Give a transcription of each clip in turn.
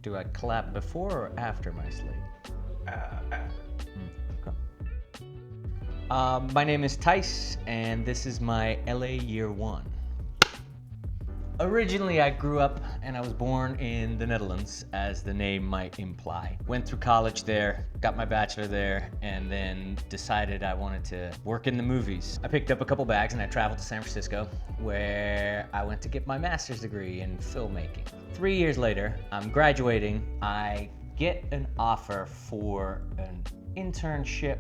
Do I clap before or after my slate? After. Okay. My name is Thijs, and this is my LA Year One. Originally, I grew up and I was born in the Netherlands, as the name might imply. Went through college there, got my bachelor there, and then decided I wanted to work in the movies. I picked up a couple bags and I traveled to San Francisco, where I went to get my master's degree in filmmaking. 3 years later, I'm graduating. I get an offer for an internship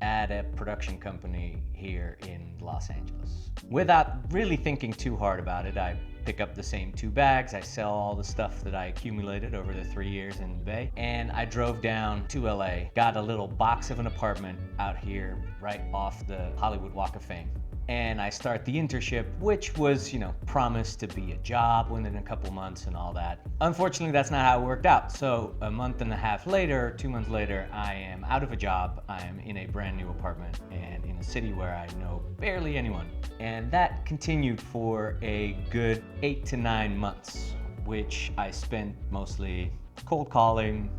at a production company here in Los Angeles. Without really thinking too hard about it, I pick up the same 2 bags, I sell all the stuff that I accumulated over the 3 years in the Bay, and I drove down to LA, got a little box of an apartment out here right off the Hollywood Walk of Fame. And I start the internship, which was, promised to be a job within a couple months and all that. Unfortunately, that's not how it worked out. So a month and a half later, 2 months later, I am out of a job. I am in a brand new apartment and in a city where I know barely anyone. And that continued for a good 8 to 9 months, which I spent mostly cold calling,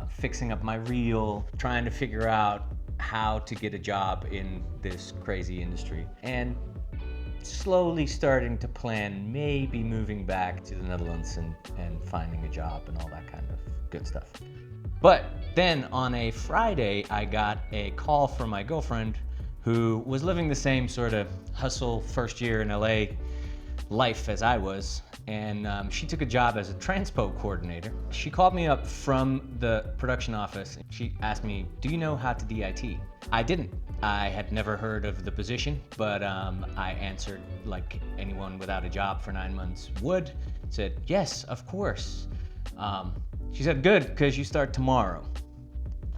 fixing up my reel, trying to figure out how to get a job in this crazy industry, and slowly starting to plan maybe moving back to the Netherlands and finding a job and all that kind of good stuff. But then on a Friday, I got a call from my girlfriend, who was living the same sort of hustle first year in LA life as I was, and she took a job as a transpo coordinator. She called me up from the production office. She asked me, "Do you know how to DIT?" I didn't. I had never heard of the position, but I answered like anyone without a job for 9 months would. Said, "Yes, of course." She said, "Good, because you start tomorrow."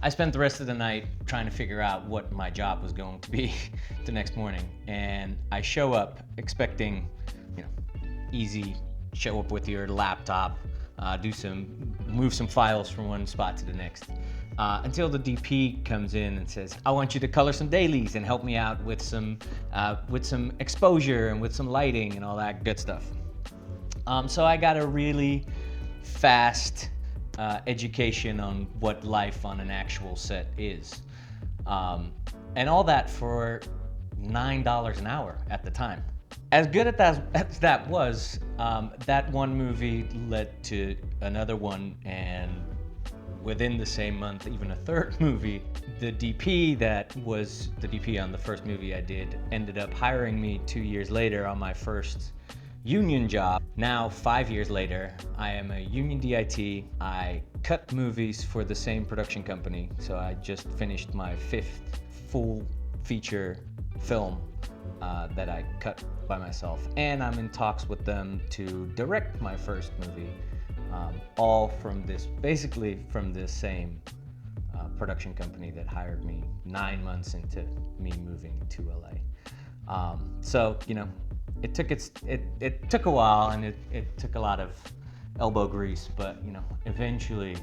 I spent the rest of the night trying to figure out what my job was going to be the next morning, and I show up expecting, easy, show up with your laptop, move some files from one spot to the next, until the DP comes in and says, "I want you to color some dailies and help me out with some exposure and with some lighting and all that good stuff." So I got a really fast education on what life on an actual set is, and all that for $9 an hour at the time. As good as that was, that one movie led to another one, and within the same month, even a third movie. The DP that was the DP on the first movie I did ended up hiring me 2 years later on my first union job. Now, 5 years later, I am a union DIT. I cut movies for the same production company, so I just finished my 5th full feature film that I cut by myself, and I'm in talks with them to direct my first movie, all basically from this same production company that hired me 9 months into me moving to LA. So it took a while, and it took a lot of elbow grease, but eventually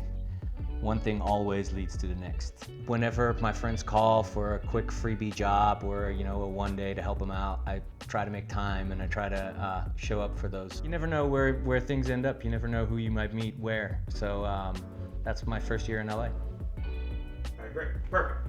one thing always leads to the next. Whenever my friends call for a quick freebie job or a one day to help them out, I try to make time and I try to show up for those. You never know where things end up. You never know who you might meet where. So that's my first year in LA. All right, great, perfect.